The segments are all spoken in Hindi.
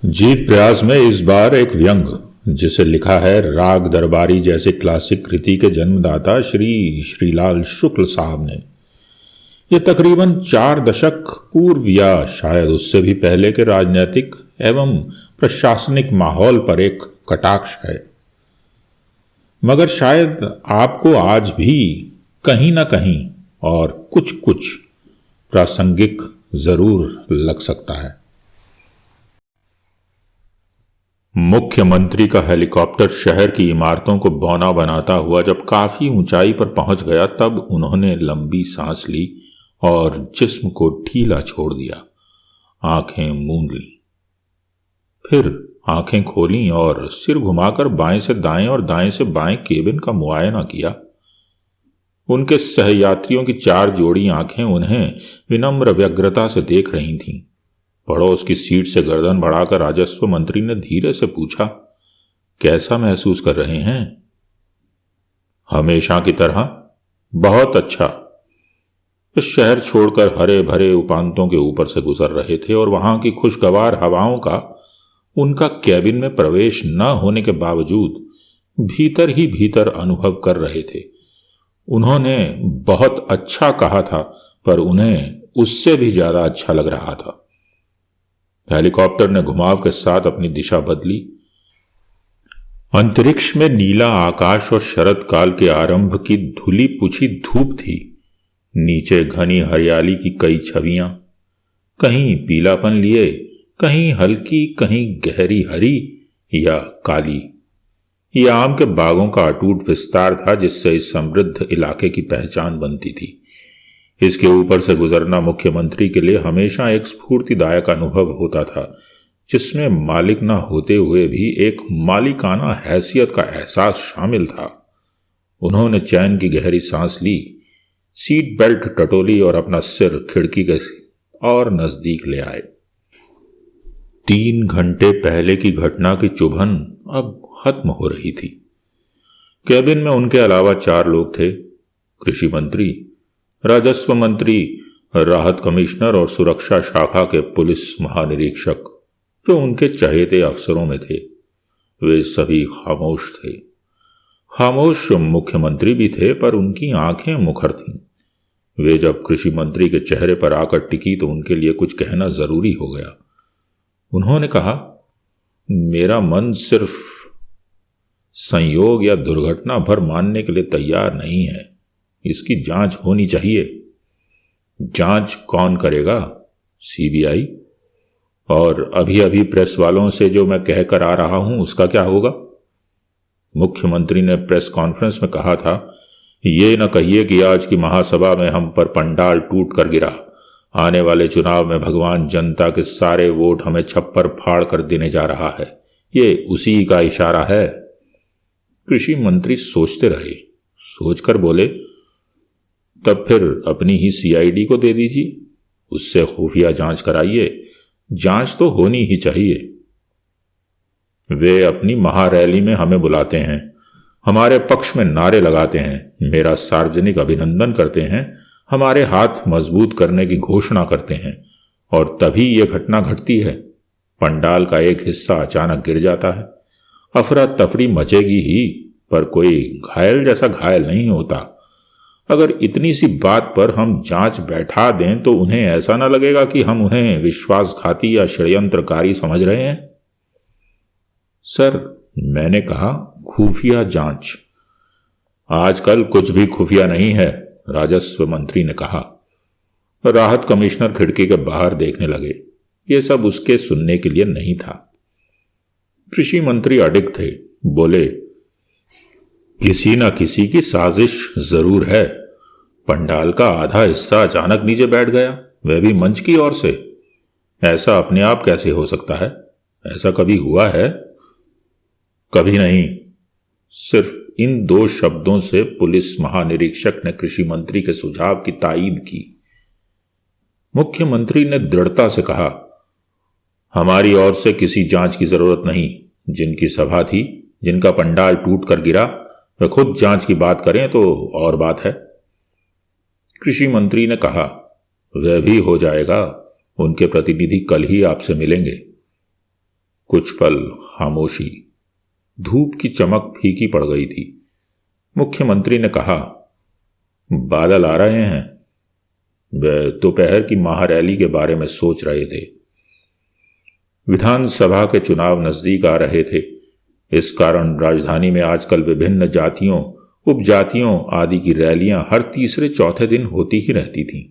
जीत प्रयास में इस बार एक व्यंग जिसे लिखा है राग दरबारी जैसे क्लासिक कृति के जन्मदाता श्री श्रीलाल शुक्ल साहब ने। यह तकरीबन 4 दशक पूर्व या शायद उससे भी पहले के राजनीतिक एवं प्रशासनिक माहौल पर एक कटाक्ष है, मगर शायद आपको आज भी कहीं ना कहीं और कुछ कुछ प्रासंगिक जरूर लग सकता है। मुख्यमंत्री का हेलीकॉप्टर शहर की इमारतों को बौना बनाता हुआ जब काफी ऊंचाई पर पहुंच गया, तब उन्होंने लंबी सांस ली और जिस्म को ढीला छोड़ दिया। आंखें मूंद ली, फिर आंखें खोलीं और सिर घुमाकर बाएं से दाएं और दाएं से बाएं केबिन का मुआयना किया। उनके सहयात्रियों की 4 जोड़ी आंखें उन्हें विनम्र व्यग्रता से देख रही थीं। पड़ोस की सीट से गर्दन बढ़ाकर राजस्व मंत्री ने धीरे से पूछा, कैसा महसूस कर रहे हैं? हमेशा की तरह। बहुत अच्छा। इस शहर छोड़कर हरे भरे उपांतों के ऊपर से गुजर रहे थे और वहां की खुशगवार हवाओं का उनका कैबिन में प्रवेश न होने के बावजूद भीतर ही भीतर अनुभव कर रहे थे। उन्होंने बहुत अच्छा कहा था, पर उन्हें उससे भी ज्यादा अच्छा लग रहा था। हेलीकॉप्टर ने घुमाव के साथ अपनी दिशा बदली। अंतरिक्ष में नीला आकाश और शरद काल के आरंभ की धुली पुछी धूप थी। नीचे घनी हरियाली की कई छवियां, कहीं पीलापन लिए, कहीं हल्की, कहीं गहरी हरी या काली। यह आम के बागों का अटूट विस्तार था जिससे इस समृद्ध इलाके की पहचान बनती थी। इसके ऊपर से गुजरना मुख्यमंत्री के लिए हमेशा एक स्फूर्तिदायक अनुभव होता था, जिसमें मालिक न होते हुए भी एक मालिकाना हैसियत का एहसास शामिल था। उन्होंने चैन की गहरी सांस ली, सीट बेल्ट टटोली और अपना सिर खिड़की के और नजदीक ले आए। 3 घंटे पहले की घटना की चुभन अब खत्म हो रही थी। कैबिन में उनके अलावा 4 लोग थे। कृषि मंत्री, राजस्व मंत्री, राहत कमिश्नर और सुरक्षा शाखा के पुलिस महानिरीक्षक, जो उनके चहेते अफसरों में थे। वे सभी खामोश थे। खामोश मुख्यमंत्री भी थे, पर उनकी आंखें मुखर थीं। वे जब कृषि मंत्री के चेहरे पर आकर टिकी तो उनके लिए कुछ कहना जरूरी हो गया। उन्होंने कहा, मेरा मन सिर्फ संयोग या दुर्घटना भर मानने के लिए तैयार नहीं है। इसकी जांच होनी चाहिए। जांच कौन करेगा? सीबीआई। और अभी अभी प्रेस वालों से जो मैं कहकर आ रहा हूं उसका क्या होगा? मुख्यमंत्री ने प्रेस कॉन्फ्रेंस में कहा था, ये न कहिए कि आज की महासभा में हम पर पंडाल टूट कर गिरा। आने वाले चुनाव में भगवान जनता के सारे वोट हमें छप्पर फाड़ कर देने जा रहा है। ये उसी का इशारा है। कृषि मंत्री सोचते रहे, सोचकर बोले, तब फिर अपनी ही सीआईडी को दे दीजिए, उससे खुफिया जांच कराइए। जांच तो होनी ही चाहिए। वे अपनी महारैली में हमें बुलाते हैं, हमारे पक्ष में नारे लगाते हैं, मेरा सार्वजनिक अभिनंदन करते हैं, हमारे हाथ मजबूत करने की घोषणा करते हैं, और तभी यह घटना घटती है। पंडाल का एक हिस्सा अचानक गिर जाता है। अफरा तफरी मचेगी ही, पर कोई घायल जैसा घायल नहीं होता। अगर इतनी सी बात पर हम जांच बैठा दें तो उन्हें ऐसा न लगेगा कि हम उन्हें विश्वासघाती या षड्यंत्रकारी समझ रहे हैं। सर, मैंने कहा, खुफिया जांच। आजकल कुछ भी खुफिया नहीं है, राजस्व मंत्री ने कहा। राहत कमिश्नर खिड़की के बाहर देखने लगे। यह सब उसके सुनने के लिए नहीं था। कृषि मंत्री अडिग थे। बोले, किसी न किसी की साजिश जरूर है। पंडाल का आधा हिस्सा अचानक नीचे बैठ गया, वह भी मंच की ओर से। ऐसा अपने आप कैसे हो सकता है? ऐसा कभी हुआ है? कभी नहीं। सिर्फ इन 2 शब्दों से पुलिस महानिरीक्षक ने कृषि मंत्री के सुझाव की तायीद की। मुख्यमंत्री ने दृढ़ता से कहा, हमारी ओर से किसी जांच की जरूरत नहीं। जिनकी सभा थी, जिनका पंडाल टूट कर गिरा, वे खुद जांच की बात करें तो और बात है। कृषि मंत्री ने कहा, वह भी हो जाएगा। उनके प्रतिनिधि कल ही आपसे मिलेंगे। कुछ पल खामोशी। धूप की चमक फीकी पड़ गई थी। मुख्यमंत्री ने कहा, बादल आ रहे हैं। वे दोपहर की महारैली के बारे में सोच रहे थे। विधानसभा के चुनाव नजदीक आ रहे थे। इस कारण राजधानी में आजकल विभिन्न जातियों, उपजातियों आदि की रैलियां हर तीसरे चौथे दिन होती ही रहती थीं।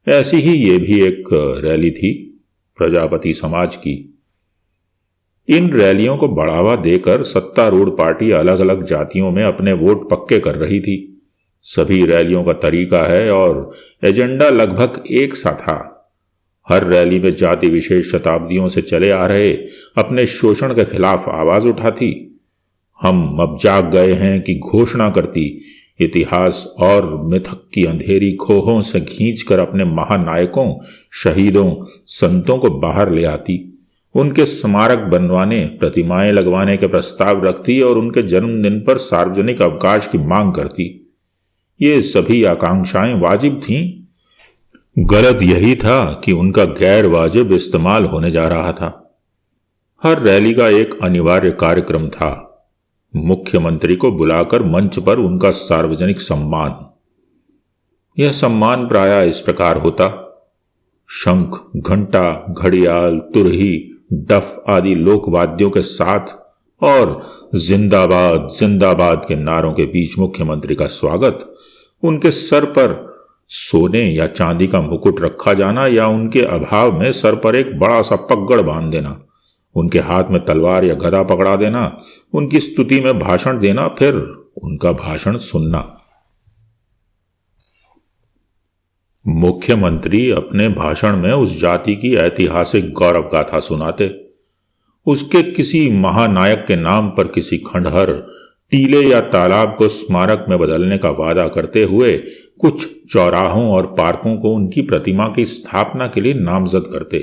ऐसी ही ये भी एक रैली थी, प्रजापति समाज की। इन रैलियों को बढ़ावा देकर सत्तारूढ़ पार्टी अलग अलग जातियों में अपने वोट पक्के कर रही थी। सभी रैलियों का तरीका है और एजेंडा लगभग एक सा था। हर रैली में जाति विशेष शताब्दियों से चले आ रहे अपने शोषण के खिलाफ आवाज उठाती। हम अब जाग गए हैं कि घोषणा करती, इतिहास और मिथक की अंधेरी खोहों से खींचकर अपने महानायकों, शहीदों, संतों को बाहर ले आती। उनके स्मारक बनवाने, प्रतिमाएं लगवाने के प्रस्ताव रखती और उनके जन्मदिन पर सार्वजनिक अवकाश की मांग करती। ये सभी आकांक्षाएं वाजिब थीं। गलत यही था कि उनका गैर वाजिब इस्तेमाल होने जा रहा था। हर रैली का एक अनिवार्य कार्यक्रम था, मुख्यमंत्री को बुलाकर मंच पर उनका सार्वजनिक सम्मान। यह सम्मान प्रायः इस प्रकार होता: शंख, घंटा, घड़ियाल, तुरही, डफ आदि लोकवाद्यों के साथ और जिंदाबाद जिंदाबाद के नारों के बीच मुख्यमंत्री का स्वागत। उनके सर पर सोने या चांदी का मुकुट रखा जाना या उनके अभाव में सर पर एक बड़ा सा पगड़ बांध देना, उनके हाथ में तलवार या गदा पकड़ा देना, उनकी स्तुति में भाषण देना, फिर उनका भाषण सुनना। मुख्यमंत्री अपने भाषण में उस जाति की ऐतिहासिक गौरव गाथा सुनाते। उसके किसी महानायक के नाम पर किसी खंडहर, टीले या तालाब को स्मारक में बदलने का वादा करते हुए कुछ चौराहों और पार्कों को उनकी प्रतिमा की स्थापना के लिए नामजद करते।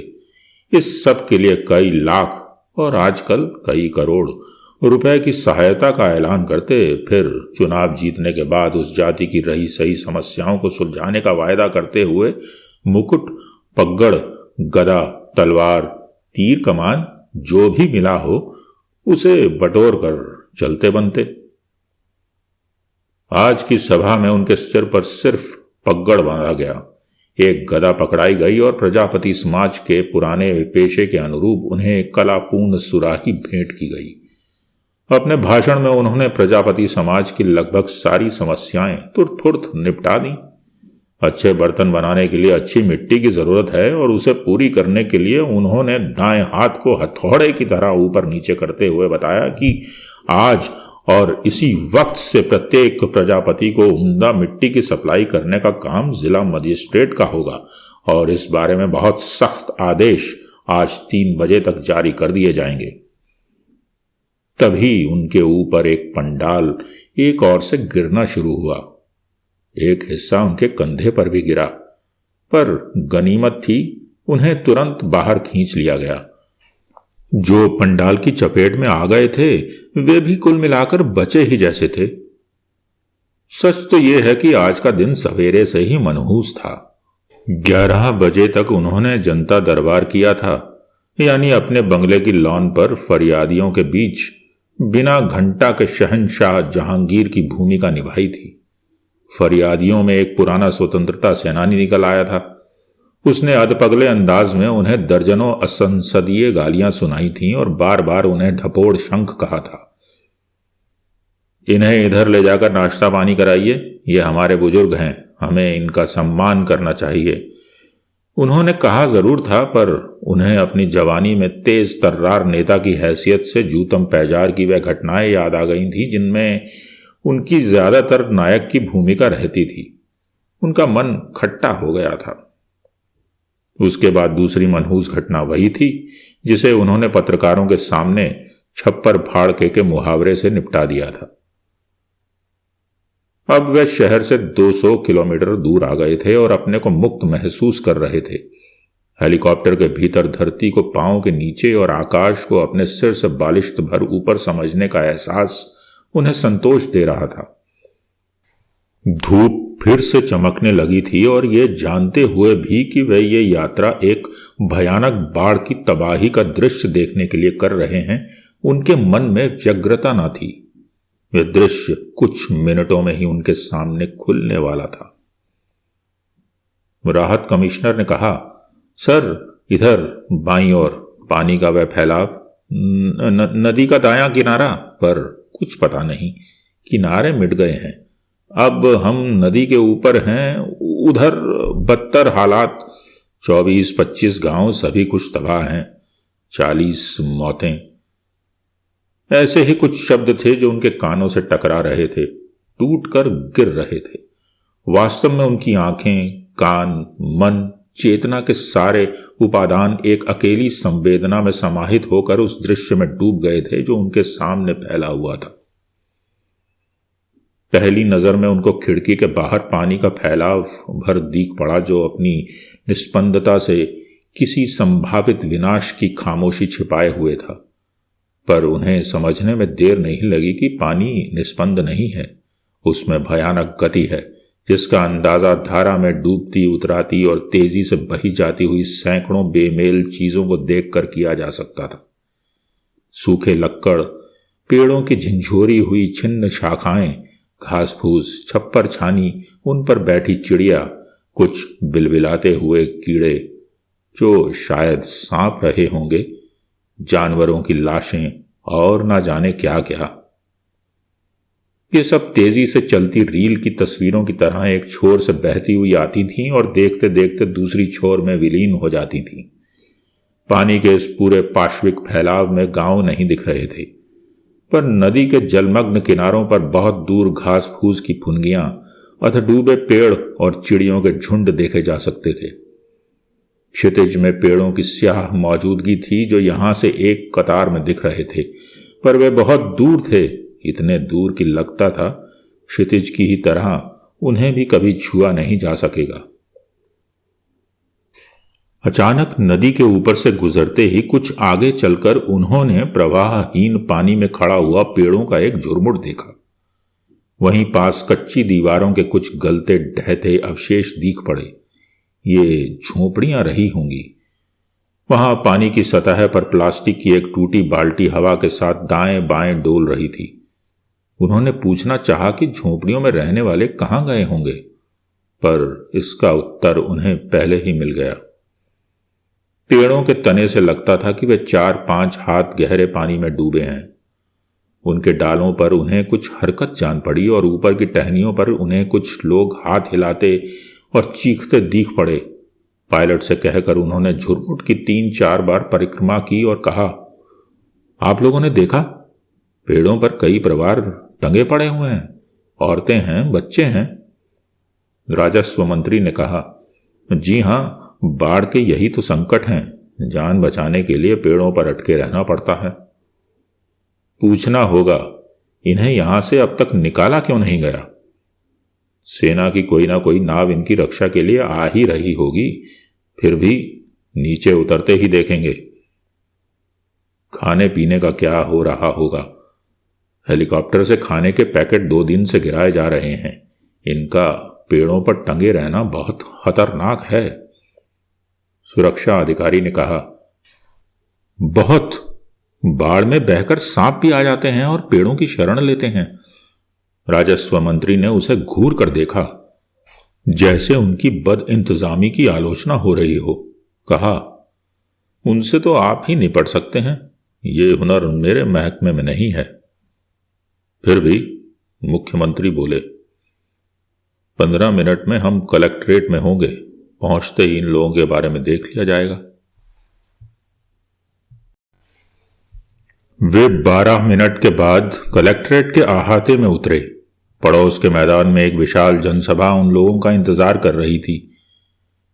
इस सब के लिए कई लाख और आजकल कई करोड़ रुपए की सहायता का ऐलान करते। फिर चुनाव जीतने के बाद उस जाति की रही सही समस्याओं को सुलझाने का वायदा करते हुए मुकुट, पगड़, गदा, तलवार, तीर कमान जो भी मिला हो उसे बटोर कर चलते बनते। आज की सभा में उनके सिर पर सिर्फ पगड़ बांधा गया, एक गदा पकड़ाई गई और प्रजापति समाज के पुराने पेशे के अनुरूप उन्हें कलापूर्ण सुराही भेंट की गई। अपने भाषण में उन्होंने प्रजापति समाज की लगभग सारी समस्याएं तुरंत निपटा दी। अच्छे बर्तन बनाने के लिए अच्छी मिट्टी की जरूरत है और उसे पूरी करने के लिए उन्होंने दाएं हाथ को हथौड़े की तरह ऊपर नीचे करते हुए बताया कि आज और इसी वक्त से प्रत्येक प्रजापति को उम्दा मिट्टी की सप्लाई करने का काम जिला मजिस्ट्रेट का होगा और इस बारे में बहुत सख्त आदेश आज 3 बजे तक जारी कर दिए जाएंगे। तभी उनके ऊपर एक पंडाल एक ओर से गिरना शुरू हुआ। एक हिस्सा उनके कंधे पर भी गिरा, पर गनीमत थी, उन्हें तुरंत बाहर खींच लिया गया। जो पंडाल की चपेट में आ गए थे वे भी कुल मिलाकर बचे ही जैसे थे। सच तो यह है कि आज का दिन सवेरे से ही मनहूस था। 11 बजे तक उन्होंने जनता दरबार किया था, यानी अपने बंगले की लॉन पर फरियादियों के बीच बिना घंटा के शहंशाह जहांगीर की भूमिका निभाई थी। फरियादियों में एक पुराना स्वतंत्रता सेनानी निकल आया था। उसने अधपगले अंदाज में उन्हें दर्जनों असंसदीय गालियां सुनाई थीं और बार बार उन्हें ढपोड़ शंख कहा था। इन्हें इधर ले जाकर नाश्ता पानी कराइए, ये हमारे बुजुर्ग हैं, हमें इनका सम्मान करना चाहिए। उन्होंने कहा जरूर था, पर उन्हें अपनी जवानी में तेज तर्रार नेता की हैसियत से जूतम पैजार की वह घटनाएं याद आ गई थी जिनमें उनकी ज्यादातर नायक की भूमिका रहती थी। उनका मन खट्टा हो गया था। उसके बाद दूसरी मनहूस घटना वही थी जिसे उन्होंने पत्रकारों के सामने छप्पर फाड़ के मुहावरे से निपटा दिया था। अब वे शहर से 200 किलोमीटर दूर आ गए थे और अपने को मुक्त महसूस कर रहे थे। हेलीकॉप्टर के भीतर धरती को पांव के नीचे और आकाश को अपने सिर से बालिश्त भर ऊपर समझने का एहसास उन्हें संतोष दे रहा था। धूप फिर से चमकने लगी थी और ये जानते हुए भी कि वे ये यात्रा एक भयानक बाढ़ की तबाही का दृश्य देखने के लिए कर रहे हैं, उनके मन में व्यग्रता न थी। यह दृश्य कुछ मिनटों में ही उनके सामने खुलने वाला था। राहत कमिश्नर ने कहा, सर इधर बाईं ओर पानी का वह फैलाव, नदी का दायां किनारा, पर कुछ पता नहीं, किनारे मिट गए हैं। अब हम नदी के ऊपर हैं, उधर बदतर हालात, 24-25 गांव सभी कुछ तबाह हैं, 40 मौतें। ऐसे ही कुछ शब्द थे जो उनके कानों से टकरा रहे थे, टूटकर गिर रहे थे। वास्तव में उनकी आंखें, कान, मन, चेतना के सारे उपादान एक अकेली संवेदना में समाहित होकर उस दृश्य में डूब गए थे जो उनके सामने फैला हुआ था। पहली नजर में उनको खिड़की के बाहर पानी का फैलाव भर दिख पड़ा, जो अपनी निस्पंदता से किसी संभावित विनाश की खामोशी छिपाए हुए था। पर उन्हें समझने में देर नहीं लगी कि पानी निस्पंद नहीं है, उसमें भयानक गति है, जिसका अंदाजा धारा में डूबती, उतराती और तेजी से बही जाती हुई सैकड़ों बेमेल चीजों को देखकर किया जा सकता था। सूखे लक्कड़, पेड़ों की झंझोरी हुई छिन्न शाखाएं, घास फूस, छप्पर छानी, उन पर बैठी चिड़िया, कुछ बिलबिलाते हुए कीड़े जो शायद सांप रहे होंगे, जानवरों की लाशें और ना जाने क्या क्या। ये सब तेजी से चलती रील की तस्वीरों की तरह एक छोर से बहती हुई आती थीं और देखते देखते दूसरी छोर में विलीन हो जाती थीं। पानी के इस पूरे पाश्विक फैलाव में गांव नहीं दिख रहे थे, पर नदी के जलमग्न किनारों पर बहुत दूर घास फूस की फुनगियां, अधडूबे पेड़ और चिड़ियों के झुंड देखे जा सकते थे। क्षितिज में पेड़ों की स्याह मौजूदगी थी जो यहां से एक कतार में दिख रहे थे, पर वे बहुत दूर थे, इतने दूर कि लगता था क्षितिज की ही तरह उन्हें भी कभी छुआ नहीं जा सकेगा। अचानक नदी के ऊपर से गुजरते ही कुछ आगे चलकर उन्होंने प्रवाहहीन पानी में खड़ा हुआ पेड़ों का एक झुरमुट देखा। वहीं पास कच्ची दीवारों के कुछ गलते ढहते अवशेष दिख पड़े। ये झोपड़ियां रही होंगी। वहां पानी की सतह पर प्लास्टिक की एक टूटी बाल्टी हवा के साथ दाएं बाएं डोल रही थी। उन्होंने पूछना चाहा कि झोपड़ियों में रहने वाले कहां गए होंगे, पर इसका उत्तर उन्हें पहले ही मिल गया। पेड़ों के तने से लगता था कि वे 4-5 हाथ गहरे पानी में डूबे हैं। उनके डालों पर उन्हें कुछ हरकत जान पड़ी और ऊपर की टहनियों पर उन्हें कुछ लोग हाथ हिलाते और चीखते दिख पड़े। पायलट से कहकर उन्होंने झुरमुट की 3-4 बार परिक्रमा की और कहा, आप लोगों ने देखा, पेड़ों पर कई परिवार टंगे पड़े हुए हैं, औरतें हैं, बच्चे हैं। राजस्व मंत्री ने कहा, जी हां, बाढ़ के यही तो संकट हैं, जान बचाने के लिए पेड़ों पर अटके रहना पड़ता है। पूछना होगा, इन्हें यहां से अब तक निकाला क्यों नहीं गया? सेना की कोई ना कोई नाव इनकी रक्षा के लिए आ ही रही होगी, फिर भी नीचे उतरते ही देखेंगे। खाने पीने का क्या हो रहा होगा? हेलीकॉप्टर से खाने के पैकेट 2 दिन से गिराए जा रहे हैं। इनका पेड़ों पर टंगे रहना बहुत खतरनाक है। सुरक्षा अधिकारी ने कहा, बहुत, बाढ़ में बहकर सांप भी आ जाते हैं और पेड़ों की शरण लेते हैं। राजस्व मंत्री ने उसे घूर कर देखा, जैसे उनकी बद इंतजामी की आलोचना हो रही हो। कहा, उनसे तो आप ही निपट सकते हैं, ये हुनर मेरे महकमे में नहीं है। फिर भी मुख्यमंत्री बोले, 15 मिनट में हम कलेक्ट्रेट में होंगे, पहुंचते ही इन लोगों के बारे में देख लिया जाएगा। वे 12 मिनट के बाद कलेक्ट्रेट के अहाते में उतरे। पड़ोस के मैदान में एक विशाल जनसभा उन लोगों का इंतजार कर रही थी।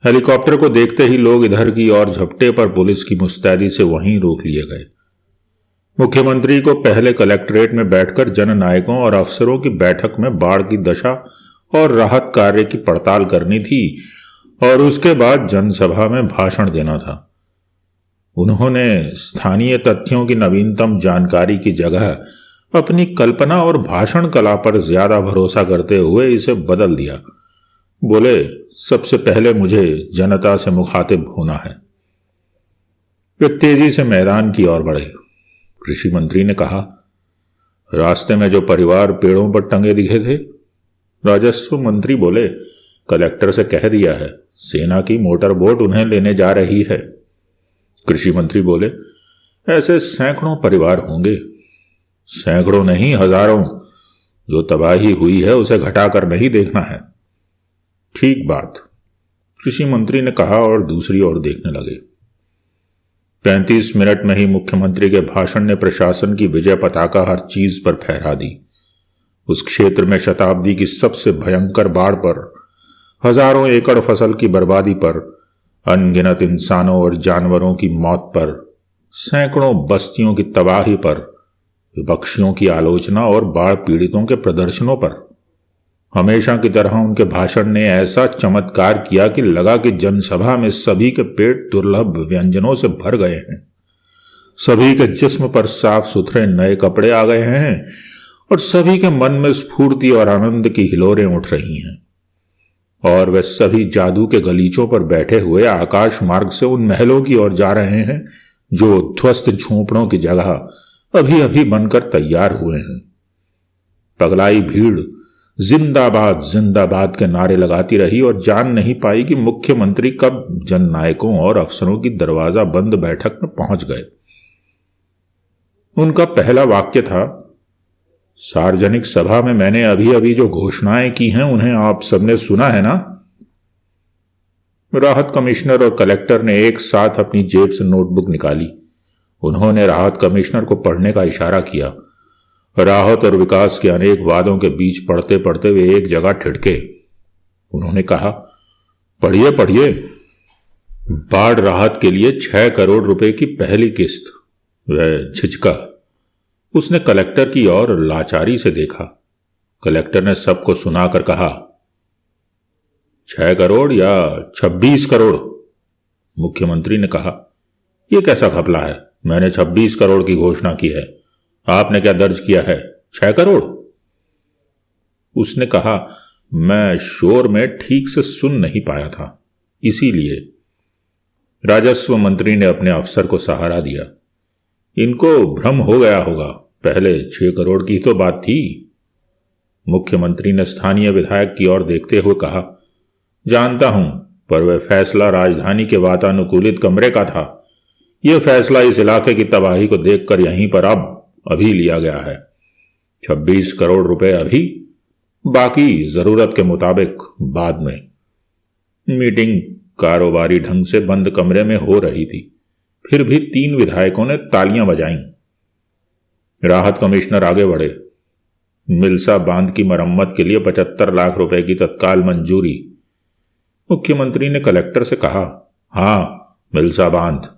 हेलीकॉप्टर को देखते ही लोग इधर की ओर झपटे, पर पुलिस की मुस्तैदी से वहीं रोक लिए गए। मुख्यमंत्री को पहले कलेक्ट्रेट में बैठकर जननायकों और अफसरों की बैठक में बाढ़ की दशा और राहत कार्य की पड़ताल करनी थी और उसके बाद जनसभा में भाषण देना था। उन्होंने स्थानीय तथ्यों की नवीनतम जानकारी की जगह अपनी कल्पना और भाषण कला पर ज्यादा भरोसा करते हुए इसे बदल दिया बोले, सबसे पहले मुझे जनता से मुखातिब होना है। वे तेजी से मैदान की ओर बढ़े। कृषि मंत्री ने कहा, रास्ते में जो परिवार पेड़ों पर टंगे दिखे थे? राजस्व मंत्री बोले, कलेक्टर से कह दिया है, सेना की मोटर बोट उन्हें लेने जा रही है। कृषि मंत्री बोले, ऐसे सैकड़ों परिवार होंगे। सैकड़ों नहीं, हजारों। जो तबाही हुई है उसे घटाकर नहीं देखना है। ठीक बात, कृषि मंत्री ने कहा और दूसरी ओर देखने लगे। 35 मिनट में ही मुख्यमंत्री के भाषण ने प्रशासन की विजय पताका हर चीज पर फहरा दी। उस क्षेत्र में शताब्दी की सबसे भयंकर बाढ़ पर, हजारों एकड़ फसल की बर्बादी पर, अनगिनत इंसानों और जानवरों की मौत पर, सैकड़ों बस्तियों की तबाही पर, विपक्षियों की आलोचना और बाढ़ पीड़ितों के प्रदर्शनों पर हमेशा की तरह उनके भाषण ने ऐसा चमत्कार किया कि लगा कि जनसभा में सभी के पेट दुर्लभ व्यंजनों से भर गए हैं, सभी के जिस्म पर साफ सुथरे नए कपड़े आ गए हैं और सभी के मन में स्फूर्ति और आनंद की हिलोरें उठ रही हैं। और वे सभी जादू के गलीचों पर बैठे हुए आकाश मार्ग से उन महलों की ओर जा रहे हैं जो ध्वस्त झोंपड़ों की जगह अभी अभी बनकर तैयार हुए हैं। पगलाई भीड़ जिंदाबाद जिंदाबाद के नारे लगाती रही और जान नहीं पाई कि मुख्यमंत्री कब जननायकों और अफसरों की दरवाजा बंद बैठक में पहुंच गए। उनका पहला वाक्य था, सार्वजनिक सभा में मैंने अभी अभी जो घोषणाएं की हैं उन्हें आप सबने सुना है ना? राहत कमिश्नर और कलेक्टर ने एक साथ अपनी जेब से नोटबुक निकाली। उन्होंने राहत कमिश्नर को पढ़ने का इशारा किया। राहत और विकास के अनेक वादों के बीच पढ़ते पढ़ते वे एक जगह ठिठके। उन्होंने कहा, पढ़िए पढ़िए। बाढ़ राहत के लिए 6 करोड़ रुपए की पहली किस्त। वह झिझका। उसने कलेक्टर की ओर लाचारी से देखा। कलेक्टर ने सबको सुनाकर कहा, 6 करोड़ या 26 करोड़? मुख्यमंत्री ने कहा, यह कैसा घपला है? मैंने 26 करोड़ की घोषणा की है। आपने क्या दर्ज किया है? 6 करोड़? उसने कहा, मैं शोर में ठीक से सुन नहीं पाया था, इसीलिए। राजस्व मंत्री ने अपने अफसर को सहारा दिया। इनको भ्रम हो गया होगा, पहले 6 करोड़ की तो बात थी। मुख्यमंत्री ने स्थानीय विधायक की ओर देखते हुए कहा, जानता हूं, पर वह फैसला राजधानी के वातानुकूलित कमरे का था। यह फैसला इस इलाके की तबाही को देखकर यहीं पर अभी लिया गया है। 26 करोड़ रुपए अभी, बाकी जरूरत के मुताबिक बाद में। मीटिंग कारोबारी ढंग से बंद कमरे में हो रही थी, फिर भी 3 विधायकों ने तालियां बजाईं। राहत कमिश्नर आगे बढ़े। मिल्सा बांध की मरम्मत के लिए 75 लाख रुपए की तत्काल मंजूरी। मुख्यमंत्री ने कलेक्टर से कहा, हां, मिल्सा बांध।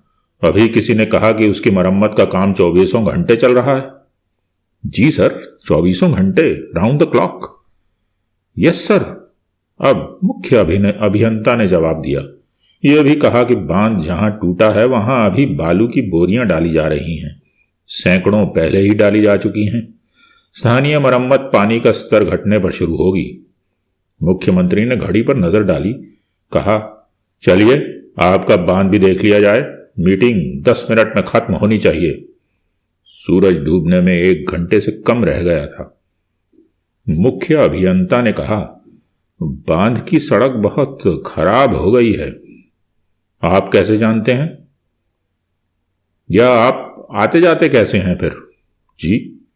अभी किसी ने कहा कि उसकी मरम्मत का काम 24 घंटे चल रहा है। जी सर, 24 घंटे, round the clock. Yes sir. अब मुख्य अभियंता ने जवाब दिया। यह भी कहा कि बांध जहां टूटा है वहां अभी बालू की बोरियां डाली जा रही हैं। सैकड़ों पहले ही डाली जा चुकी हैं। स्थानीय मरम्मत पानी का स्तर घटने पर शुरू होगी। मुख्यमंत्री ने घड़ी पर नजर डाली, कहा, चलिए आपका बांध भी देख लिया जाए। मीटिंग 10 मिनट में खत्म होनी चाहिए। सूरज डूबने में 1 घंटे से कम रह गया था। मुख्य अभियंता ने कहा, बांध की सड़क बहुत खराब हो गई है। आप कैसे जानते हैं? या आप आते जाते कैसे हैं फिर? जी,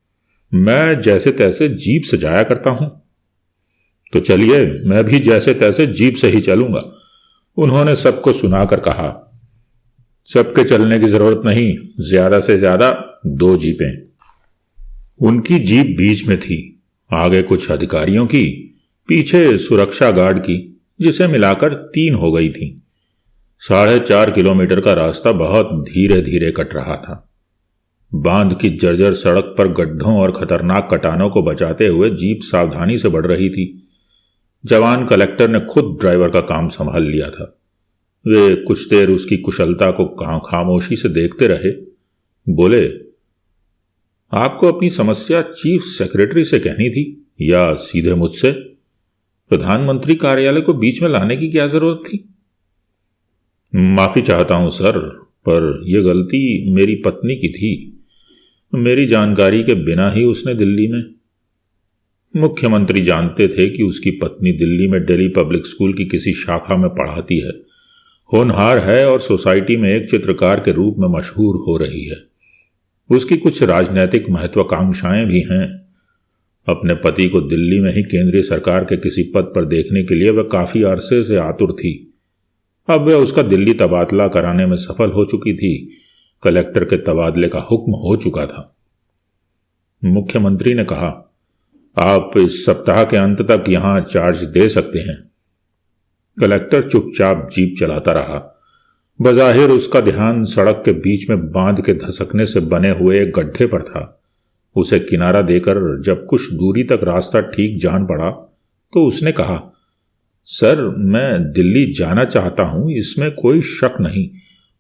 मैं जैसे तैसे जीप से जाया करता हूं। तो चलिए मैं भी जैसे तैसे जीप से ही चलूंगा। उन्होंने सबको सुनाकर कहा, सबके चलने की जरूरत नहीं, ज्यादा से ज्यादा 2 जीपें। उनकी जीप बीच में थी, आगे कुछ अधिकारियों की, पीछे सुरक्षा गार्ड की, जिसे मिलाकर 3 हो गई थी। 4.5 किलोमीटर का रास्ता बहुत धीरे धीरे कट रहा था। बांध की जर्जर सड़क पर गड्ढों और खतरनाक कटानों को बचाते हुए जीप सावधानी से बढ़ रही थी। जवान कलेक्टर ने खुद ड्राइवर का काम संभाल लिया था। वे कुछ देर उसकी कुशलता को खामोशी से देखते रहे। बोले, आपको अपनी समस्या चीफ सेक्रेटरी से कहनी थी या सीधे मुझसे? प्रधानमंत्री कार्यालय को बीच में लाने की क्या जरूरत थी? माफी चाहता हूं सर, पर यह गलती मेरी पत्नी की थी। मेरी जानकारी के बिना ही उसने दिल्ली में। मुख्यमंत्री जानते थे कि उसकी पत्नी दिल्ली में दिल्ली पब्लिक स्कूल की किसी शाखा में पढ़ाती है, होनहार है और सोसाइटी में एक चित्रकार के रूप में मशहूर हो रही है। उसकी कुछ राजनीतिक महत्वाकांक्षाएं भी हैं। अपने पति को दिल्ली में ही केंद्रीय सरकार के किसी पद पर देखने के लिए वह काफी अरसे से आतुर थी। अब वह उसका दिल्ली तबादला कराने में सफल हो चुकी थी। कलेक्टर के तबादले का हुक्म हो चुका था। मुख्यमंत्री ने कहा, आप इस सप्ताह के अंत तक यहां चार्ज दे सकते हैं। कलेक्टर चुपचाप जीप चलाता रहा। बजाहिर उसका ध्यान सड़क के बीच में बांध के धसकने से बने हुए एक गड्ढे पर था। उसे किनारा देकर जब कुछ दूरी तक रास्ता ठीक जान पड़ा तो उसने कहा, सर, मैं दिल्ली जाना चाहता हूं, इसमें कोई शक नहीं,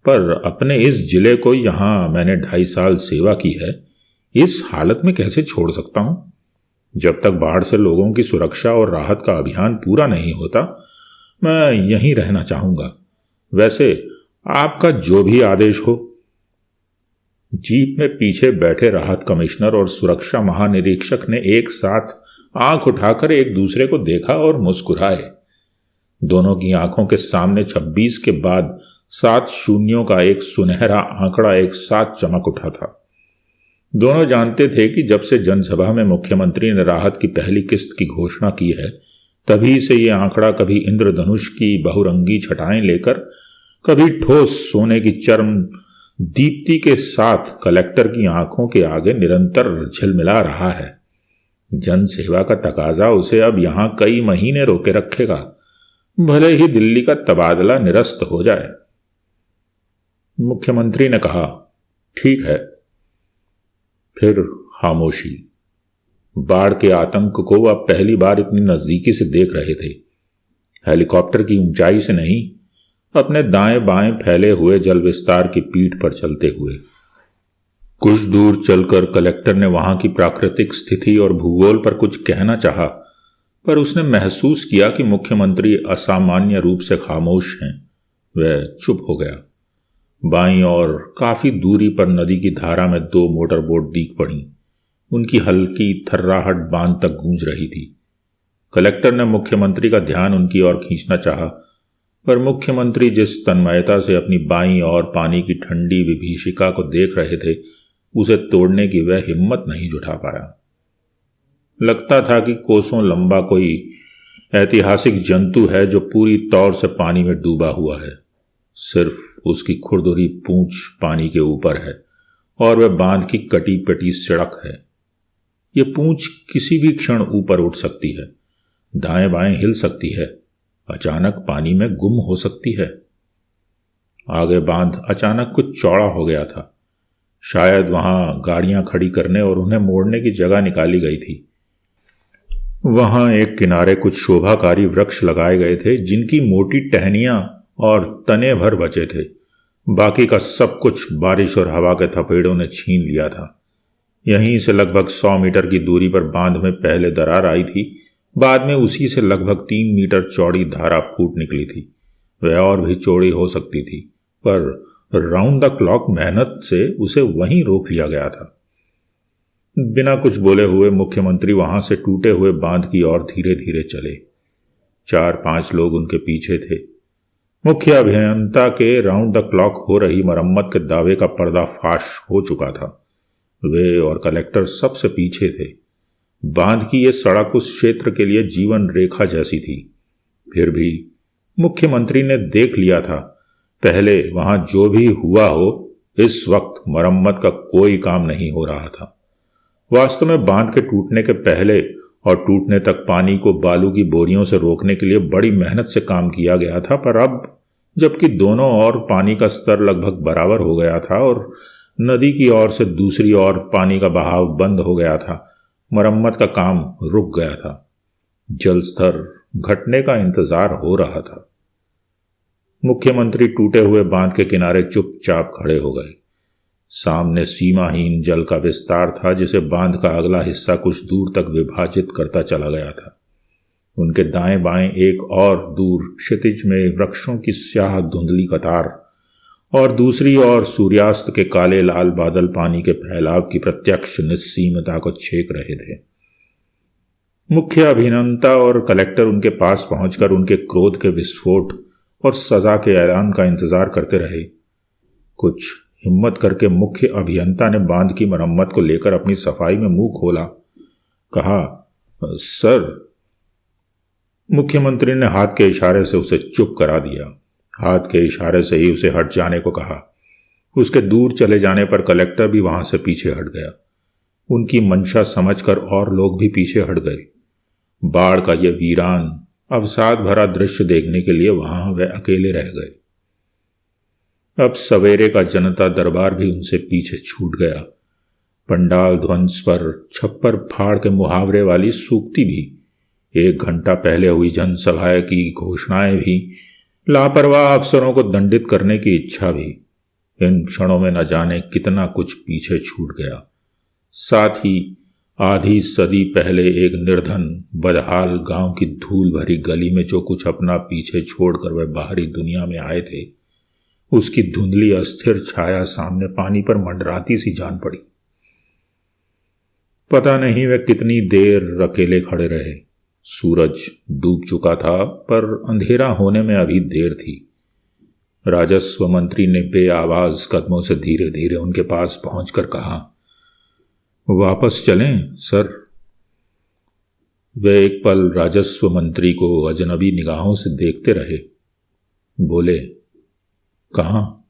पर अपने इस जिले को यहां मैंने 2.5 साल सेवा की है, इस हालत में कैसे छोड़ सकता हूं? जब तक बाढ़ से लोगों की सुरक्षा और राहत का अभियान पूरा नहीं होता, मैं यहीं रहना चाहूंगा। वैसे आपका जो भी आदेश हो। जीप में पीछे बैठे राहत कमिश्नर और सुरक्षा महानिरीक्षक ने एक साथ आंख उठाकर एक दूसरे को देखा और मुस्कुराए। दोनों की आंखों के सामने 26 के बाद 7 शून्यों का एक सुनहरा आंकड़ा एक साथ चमक उठा था। दोनों जानते थे कि जब से जनसभा में मुख्यमंत्री ने राहत की पहली किस्त की घोषणा की है, तभी से ये आंकड़ा कभी इंद्रधनुष की बहुरंगी छटाएं लेकर, कभी ठोस सोने की चरम दीप्ति के साथ कलेक्टर की आंखों के आगे निरंतर झिलमिला रहा है। जनसेवा का तकाजा उसे अब यहां कई महीने रोके रखेगा, भले ही दिल्ली का तबादला निरस्त हो जाए। मुख्यमंत्री ने कहा, ठीक है। फिर खामोशी। बाढ़ के आतंक को वह पहली बार इतनी नजदीकी से देख रहे थे। हेलीकॉप्टर की ऊंचाई से नहीं, अपने दाएं बाएं फैले हुए जल विस्तार की पीठ पर चलते हुए। कुछ दूर चलकर कलेक्टर ने वहां की प्राकृतिक स्थिति और भूगोल पर कुछ कहना चाहा, पर उसने महसूस किया कि मुख्यमंत्री असामान्य रूप से खामोश हैं। वह चुप हो गया। बाईं और काफी दूरी पर नदी की धारा में 2 मोटर बोट दीख पड़ी। उनकी हल्की थर्राहट बांध तक गूंज रही थी। कलेक्टर ने मुख्यमंत्री का ध्यान उनकी ओर खींचना चाहा, पर मुख्यमंत्री जिस तन्मयता से अपनी बाईं ओर पानी की ठंडी विभीषिका को देख रहे थे, उसे तोड़ने की वह हिम्मत नहीं जुटा पाया। लगता था कि कोसों लंबा कोई ऐतिहासिक जंतु है जो पूरी तौर से पानी में डूबा हुआ है। सिर्फ उसकी खुरदुरी पूंछ पानी के ऊपर है और वह बांध की कटी पटी सड़क है। यह पूंछ किसी भी क्षण ऊपर उठ सकती है, दाएं बाएं हिल सकती है, अचानक पानी में गुम हो सकती है। आगे बांध अचानक कुछ चौड़ा हो गया था। शायद वहां गाड़ियां खड़ी करने और उन्हें मोड़ने की जगह निकाली गई थी। वहां एक किनारे कुछ शोभाकारी वृक्ष लगाए गए थे, जिनकी मोटी टहनियां और तने भर बचे थे। बाकी का सब कुछ बारिश और हवा के थपेड़ों ने छीन लिया था। यहीं से लगभग 100 मीटर की दूरी पर बांध में पहले दरार आई थी, बाद में उसी से लगभग 3 मीटर चौड़ी धारा फूट निकली थी। वह और भी चौड़ी हो सकती थी, पर राउंड द क्लॉक मेहनत से उसे वहीं रोक लिया गया था। बिना कुछ बोले हुए मुख्यमंत्री वहां से टूटे हुए बांध की ओर धीरे धीरे चले। 4-5 लोग उनके पीछे थे। मुख्य अभियंता के राउंड द क्लॉक हो रही मरम्मत के दावे का पर्दाफाश हो चुका था। वे और कलेक्टर सबसे पीछे थे। बांध की यह सड़क उस क्षेत्र के लिए जीवन रेखा जैसी थी। फिर भी मुख्यमंत्री ने देख लिया था, पहले वहां जो भी हुआ हो, इस वक्त मरम्मत का कोई काम नहीं हो रहा था। वास्तव में बांध के टूटने के पहले और टूटने तक पानी को बालू की बोरियों से रोकने के लिए बड़ी मेहनत से काम किया गया था, पर अब जबकि दोनों ओर पानी का स्तर लगभग बराबर हो गया था और नदी की ओर से दूसरी ओर पानी का बहाव बंद हो गया था, मरम्मत का काम रुक गया था। जल स्तर घटने का इंतजार हो रहा था। मुख्यमंत्री टूटे हुए बांध के किनारे चुपचाप खड़े हो गए। सामने सीमाहीन जल का विस्तार था, जिसे बांध का अगला हिस्सा कुछ दूर तक विभाजित करता चला गया था। उनके दाएं बाएं एक और दूर क्षितिज में वृक्षों की स्याह धुंधली कतार और दूसरी ओर सूर्यास्त के काले लाल बादल पानी के फैलाव की प्रत्यक्ष निस्सीमता को छेक रहे थे। मुख्य अभियंता और कलेक्टर उनके पास पहुंचकर उनके क्रोध के विस्फोट और सजा के ऐलान का इंतजार करते रहे। कुछ हिम्मत करके मुख्य अभियंता ने बांध की मरम्मत को लेकर अपनी सफाई में मुंह खोला। कहा, सर। मुख्यमंत्री ने हाथ के इशारे से उसे चुप करा दिया। हाथ के इशारे से ही उसे हट जाने को कहा। उसके दूर चले जाने पर कलेक्टर भी वहां से पीछे हट गया। उनकी मंशा समझकर और लोग भी पीछे हट गए। बाढ़ का यह वीरान अवसाद भरा दृश्य देखने के लिए वहां वे अकेले रह गए। अब सवेरे का जनता दरबार भी उनसे पीछे छूट गया। पंडाल ध्वंस पर छप्पर फाड़ के मुहावरे वाली सूक्ति भी, 1 घंटा पहले हुई जनसभा की घोषणाएं भी, लापरवाह अफसरों को दंडित करने की इच्छा भी, इन क्षणों में न जाने कितना कुछ पीछे छूट गया। साथ ही आधी सदी पहले एक निर्धन बदहाल गांव की धूल भरी गली में जो कुछ अपना पीछे छोड़कर वह बाहरी दुनिया में आए थे, उसकी धुंधली अस्थिर छाया सामने पानी पर मंडराती सी जान पड़ी। पता नहीं वे कितनी देर अकेले खड़े रहे। सूरज डूब चुका था पर अंधेरा होने में अभी देर थी। राजस्व मंत्री ने बेआवाज कदमों से धीरे धीरे उनके पास पहुंचकर कहा, वापस चलें सर। वे एक पल राजस्व मंत्री को अजनबी निगाहों से देखते रहे। बोले, कहाँ?